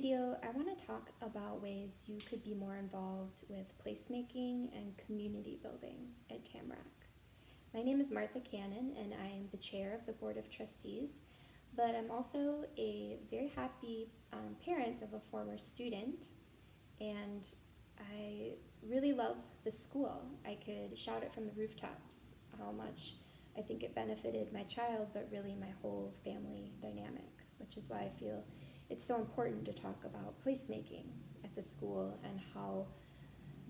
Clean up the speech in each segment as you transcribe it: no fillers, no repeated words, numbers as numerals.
video, I want to talk about ways you could be more involved with placemaking and community building at Tamarack. My name is Martha Cannon, and I am the chair of the Board of Trustees, but I'm also a very happy parent of a former student, and I really love the school. I could shout it from the rooftops how much I think it benefited my child, but really my whole family dynamic, which is why I feel it's so important to talk about placemaking at the school and how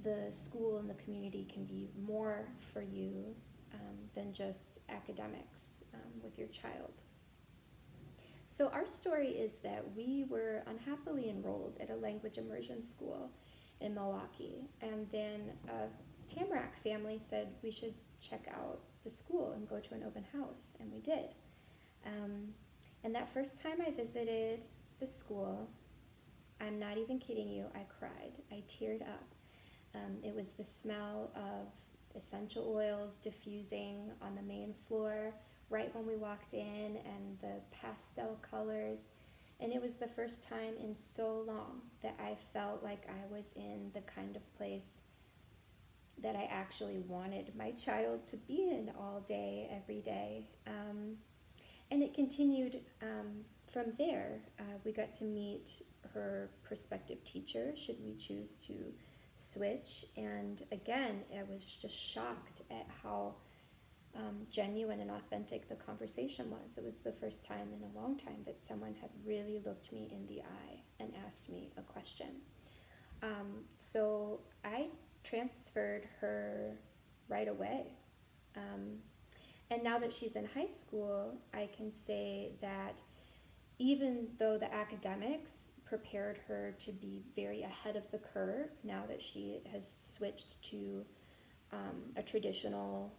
the school and the community can be more for you than just academics with your child. So our story is that we were unhappily enrolled at a language immersion school in Milwaukee, and then a Tamarack family said we should check out the school and go to an open house, and we did. And that first time I visited the school, I'm not even kidding you, I cried. I teared up. It was the smell of essential oils diffusing on the main floor right when we walked in, and the pastel colors. And it was the first time in so long that I felt like I was in the kind of place that I actually wanted my child to be in all day, every day. And it continued from there. We got to meet her prospective teacher, should we choose to switch. And again, I was just shocked at how genuine and authentic the conversation was. It was the first time in a long time that someone had really looked me in the eye and asked me a question. So I transferred her right away. And now that she's in high school, I can say that even though the academics prepared her to be very ahead of the curve, now that she has switched to a traditional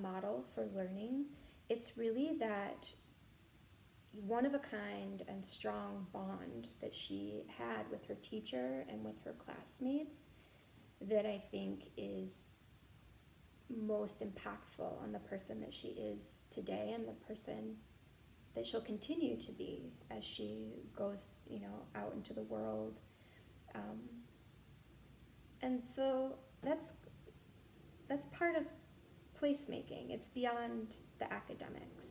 model for learning, it's really that one of a kind and strong bond that she had with her teacher and with her classmates that I think is most impactful on the person that she is today and the person that she'll continue to be as she goes, out into the world. And so that's part of placemaking. It's beyond the academics.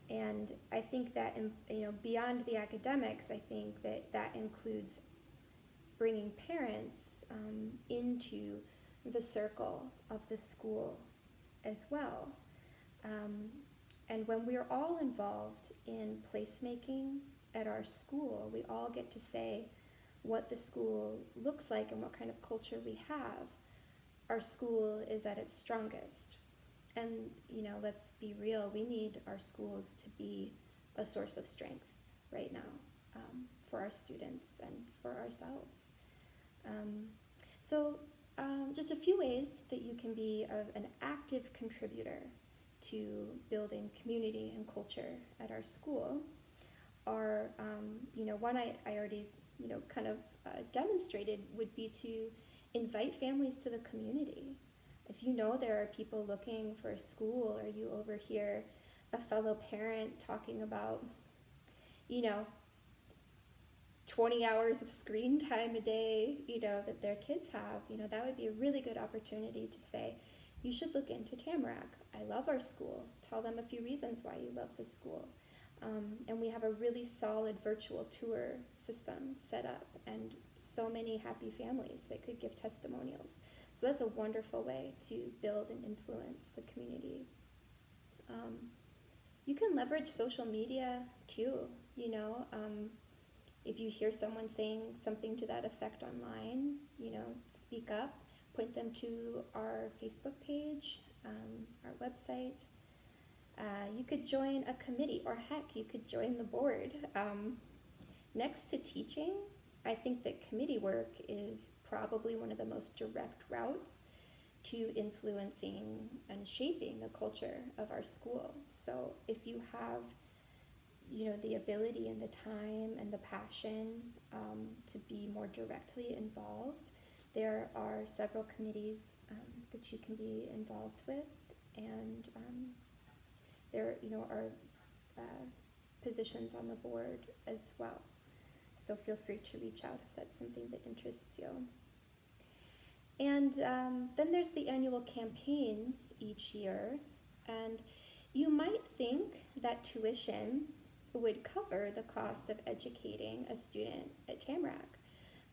And I think that, beyond the academics, I think that includes bringing parents into the circle of the school as well. And when we're all involved in placemaking at our school, we all get to say what the school looks like and what kind of culture we have. Our school is at its strongest. And, let's be real, we need our schools to be a source of strength right now for our students and for ourselves. So just a few ways that you can be an active contributor to building community and culture at our school are, one I already, demonstrated would be to invite families to the community. If you know there are people looking for a school, or you overhear a fellow parent talking about, 20 hours of screen time a day, that their kids have, that would be a really good opportunity to say, you should look into Tamarack. I love our school. Tell them a few reasons why you love this school. And we have a really solid virtual tour system set up, and so many happy families that could give testimonials. So that's a wonderful way to build and influence the community. You can leverage social media too, if you hear someone saying something to that effect online, speak up, point them to our Facebook page, our website. You could join a committee, or heck, you could join the board. Next to teaching, I think that committee work is probably one of the most direct routes to influencing and shaping the culture of our school. So if you have, the ability and the time and the passion to be more directly involved, there are several committees that you can be involved with, and there, are positions on the board as well. So feel free to reach out if that's something that interests you. And then there's the annual campaign each year. And you might think that tuition would cover the cost of educating a student at Tamarack.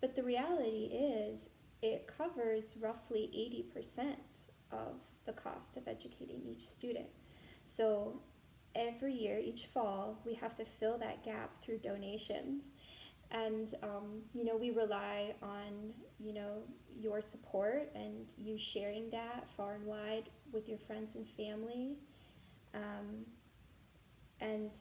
But the reality is it covers roughly 80% of the cost of educating each student. So every year, each fall, we have to fill that gap through donations. And, we rely on, your support and you sharing that far and wide with your friends and family. And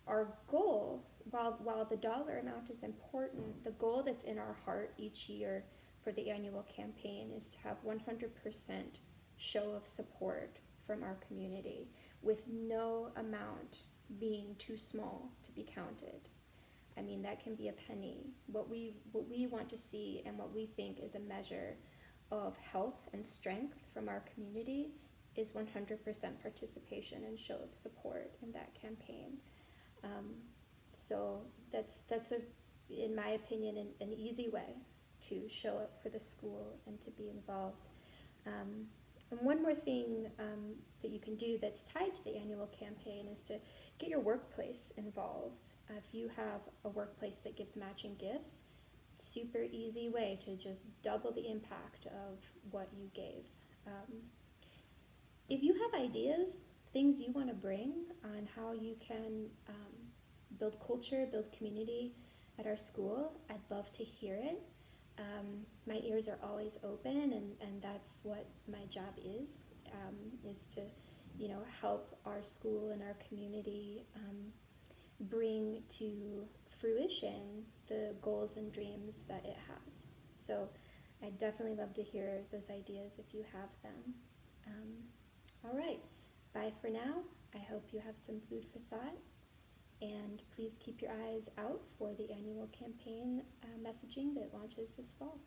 our goal, while the dollar amount is important, the goal that's in our heart each year for the annual campaign is to have 100% show of support from our community, with no amount being too small to be counted. I mean, that can be a penny. What we want to see and what we think is a measure of health and strength from our community is 100% participation and show of support in that campaign. So that's in my opinion, an easy way to show up for the school and to be involved. And one more thing that you can do that's tied to the annual campaign is to get your workplace involved. If you have a workplace that gives matching gifts, super easy way to just double the impact of what you gave. If you have ideas, things you want to bring on how you can build culture, build community at our school, I'd love to hear it. My ears are always open, and that's what my job is to, help our school and our community bring to fruition the goals and dreams that it has. So I'd definitely love to hear those ideas if you have them. All right, bye for now. I hope you have some food for thought, and please keep your eyes out for the annual campaign messaging that launches this fall.